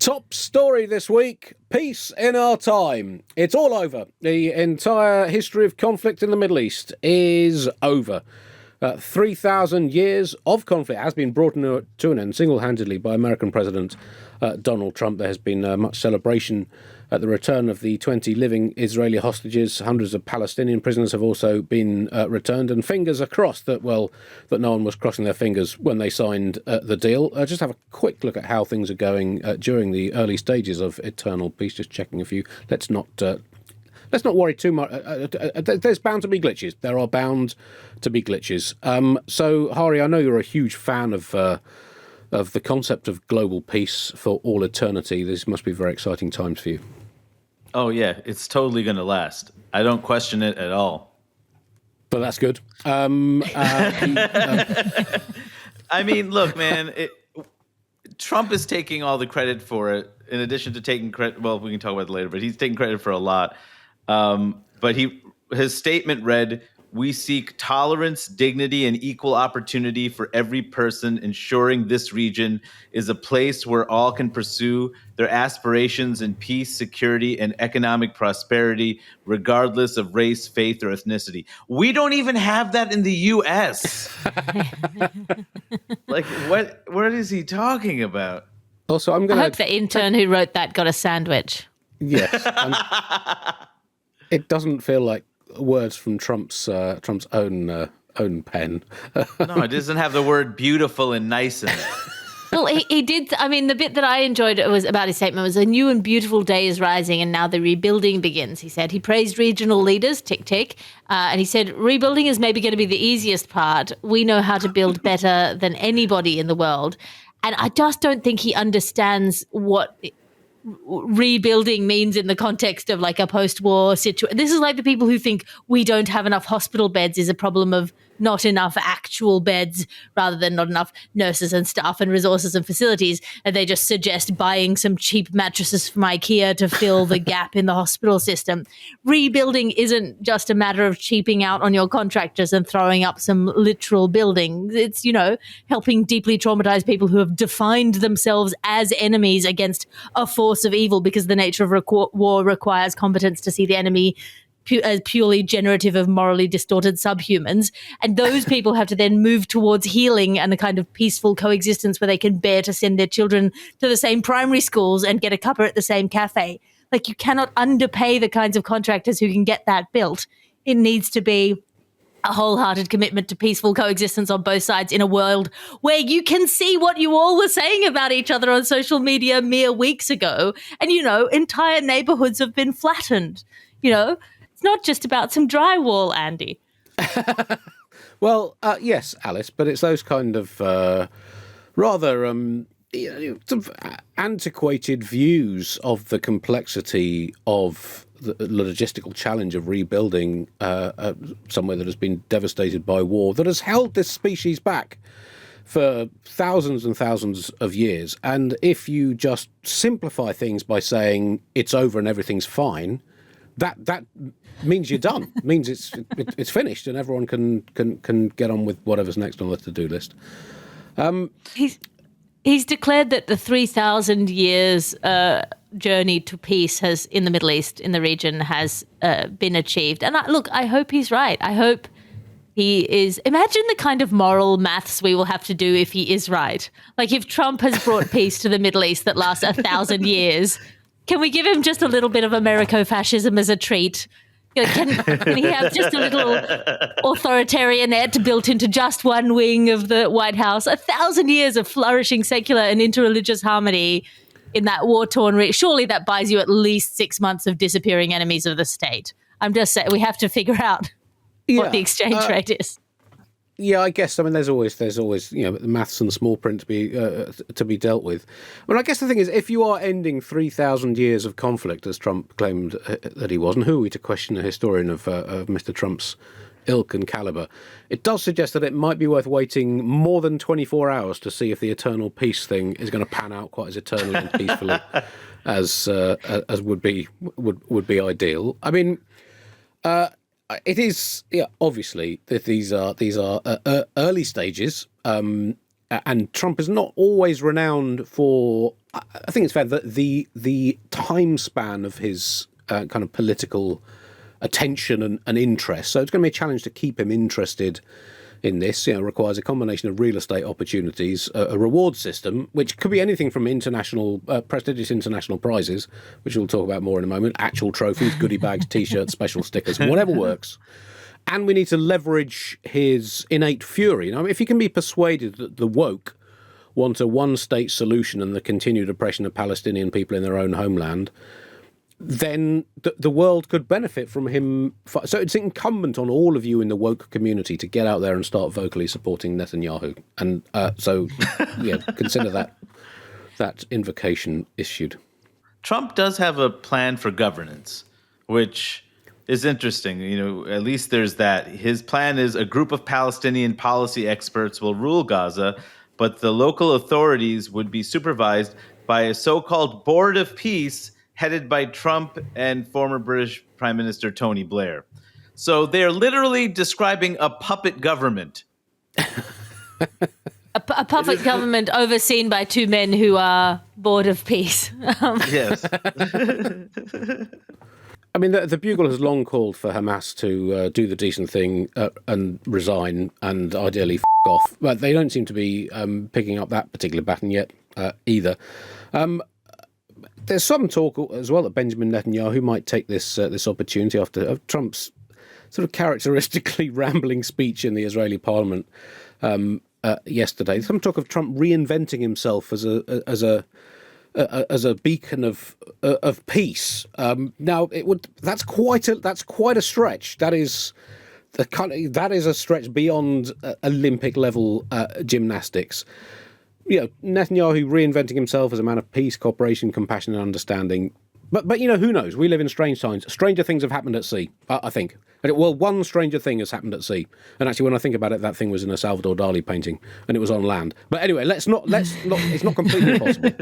Top story this week, peace in our time. It's all over. The entire history of conflict in the Middle East is over. 3,000 years of conflict has been brought to an end single-handedly by American President Donald Trump. There has been much celebration at the return of the 20 living Israeli hostages. Hundreds of Palestinian prisoners have also been returned, and fingers are crossed that no one was crossing their fingers when they signed the deal. Just have a quick look at how things are going during the early stages of eternal peace. Just checking a few. Let's not worry too much. There's bound to be glitches. There are bound to be glitches. So, Hari, I know you're a huge fan of the concept of global peace for all eternity. This must be very exciting times for you. Oh, yeah. It's totally going to last. I don't question it at all. But that's good. I mean, look, man, Trump is taking all the credit for it, in addition to taking credit. Well, we can talk about it later, but he's taking credit for a lot. But his statement read, "We seek tolerance, dignity, and equal opportunity for every person, ensuring this region is a place where all can pursue their aspirations in peace, security, and economic prosperity, regardless of race, faith, or ethnicity." We don't even have that in the U.S. Like, what is he talking about? Also, I hope the intern who wrote that got a sandwich. Yes. It doesn't feel like words from Trump's own pen. No, it doesn't have the word beautiful and nice in it. Well, he did. I mean, the bit that I enjoyed was about his statement was, "A new and beautiful day is rising, and now the rebuilding begins." He said he praised regional leaders, tick, tick, and he said rebuilding is maybe going to be the easiest part. We know how to build better than anybody in the world. And I just don't think he understands what rebuilding means in the context of like a post-war situation. This is like the people who think we don't have enough hospital beds is a problem of not enough actual beds rather than not enough nurses and staff and resources and facilities. And they just suggest buying some cheap mattresses from IKEA to fill the gap in the hospital system. Rebuilding isn't just a matter of cheaping out on your contractors and throwing up some literal buildings. It's, helping deeply traumatized people who have defined themselves as enemies against a force of evil, because the nature of war requires competence to see the enemy as purely generative of morally distorted subhumans. And those people have to then move towards healing and a kind of peaceful coexistence where they can bear to send their children to the same primary schools and get a cuppa at the same cafe. Like, you cannot underpay the kinds of contractors who can get that built. It needs to be a wholehearted commitment to peaceful coexistence on both sides in a world where you can see what you all were saying about each other on social media mere weeks ago. And, entire neighborhoods have been flattened. It's not just about some drywall, Andy. Well, yes, Alice, but it's those kind of rather sort of antiquated views of the complexity of the logistical challenge of rebuilding somewhere that has been devastated by war, that has held this species back for thousands and thousands of years. And if you just simplify things by saying it's over and everything's fine, that means you're done. It means it's finished, and everyone can get on with whatever's next on the to-do list. He's declared that the 3,000 years journey to peace has in the Middle East, in the region, has been achieved. And I hope he's right. I hope he is. Imagine the kind of moral maths we will have to do if he is right. Like, if Trump has brought peace to the Middle East that lasts 1,000 years, can we give him just a little bit of Americo-fascism as a treat? Can he have just a little authoritarianate built into just one wing of the White House? 1,000 years of flourishing secular and interreligious harmony in that war-torn region. Surely that buys you at least 6 months of disappearing enemies of the state. I'm just saying, we have to figure out what the exchange rate is. Yeah, I guess. I mean, there's always the maths and the small print to be dealt with. I mean, I guess the thing is, if you are ending 3,000 years of conflict, as Trump claimed that he was, and who are we to question a historian of Mr. Trump's ilk and caliber, it does suggest that it might be worth waiting more than 24 hours to see if the eternal peace thing is going to pan out quite as eternally and peacefully as would be ideal. I mean, it is obviously that these are early stages. and Trump is not always renowned for, I think it's fair, that the time span of his kind of political attention and interest. So it's going to be a challenge to keep him interested in this. Requires a combination of real estate opportunities, a reward system, which could be anything from prestigious international prizes, which we'll talk about more in a moment, actual trophies, goodie bags, T-shirts, special stickers, whatever works. And we need to leverage his innate fury. Now, if he can be persuaded that the woke want a one-state solution and the continued oppression of Palestinian people in their own homeland, then the world could benefit from him. So it's incumbent on all of you in the woke community to get out there and start vocally supporting Netanyahu. And consider that invocation issued. Trump does have a plan for governance, which is interesting. At least there's that. His plan is a group of Palestinian policy experts will rule Gaza, but the local authorities would be supervised by a so-called Board of Peace headed by Trump and former British Prime Minister Tony Blair. So they're literally describing a puppet government. A puppet government overseen by two men who are Board of Peace. Yes. I mean, the Bugle has long called for Hamas to do the decent thing and resign and ideally off. But they don't seem to be picking up that particular baton yet either. There's some talk as well that Benjamin Netanyahu might take this opportunity after Trump's sort of characteristically rambling speech in the Israeli parliament yesterday. Some talk of Trump reinventing himself as a beacon of peace. Now that's quite a stretch. That is a stretch beyond Olympic level gymnastics. Netanyahu reinventing himself as a man of peace, cooperation, compassion, and understanding. But who knows? We live in strange times. Stranger things have happened at sea, I think. Well, one stranger thing has happened at sea. And actually, when I think about it, that thing was in a Salvador Dali painting, and it was on land. But anyway, let's not. It's not completely impossible.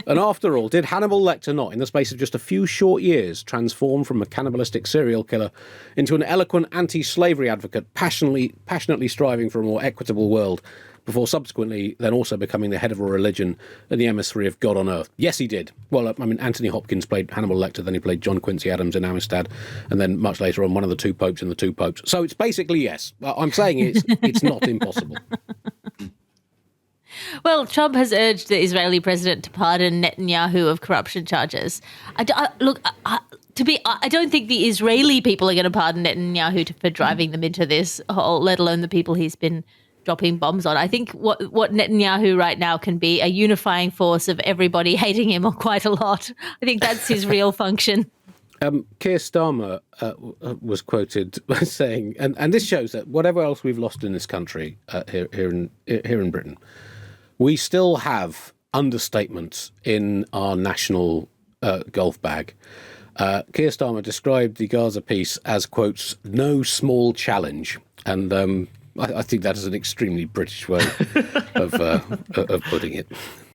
And after all, did Hannibal Lecter not, in the space of just a few short years, transform from a cannibalistic serial killer into an eloquent anti-slavery advocate, passionately striving for a more equitable world, before subsequently then also becoming the head of a religion in the emissary of God on earth? Yes, he did. Well, Anthony Hopkins played Hannibal Lecter, then he played John Quincy Adams in Amistad, and then much later on one of the two popes in the two popes. So it's basically yes. I'm saying it's not impossible. Well, Trump has urged the Israeli president to pardon Netanyahu of corruption charges. I don't think the Israeli people are going to pardon Netanyahu for driving them into this hole, let alone the people he's been dropping bombs on. I think what Netanyahu right now can be a unifying force of everybody hating him quite a lot. I think that's his real function. Keir Starmer was quoted by saying, and this shows that whatever else we've lost in this country here in Britain, we still have understatements in our national golf bag. Keir Starmer described the Gaza peace as, quotes, no small challenge. And I think that is an extremely British way of putting it.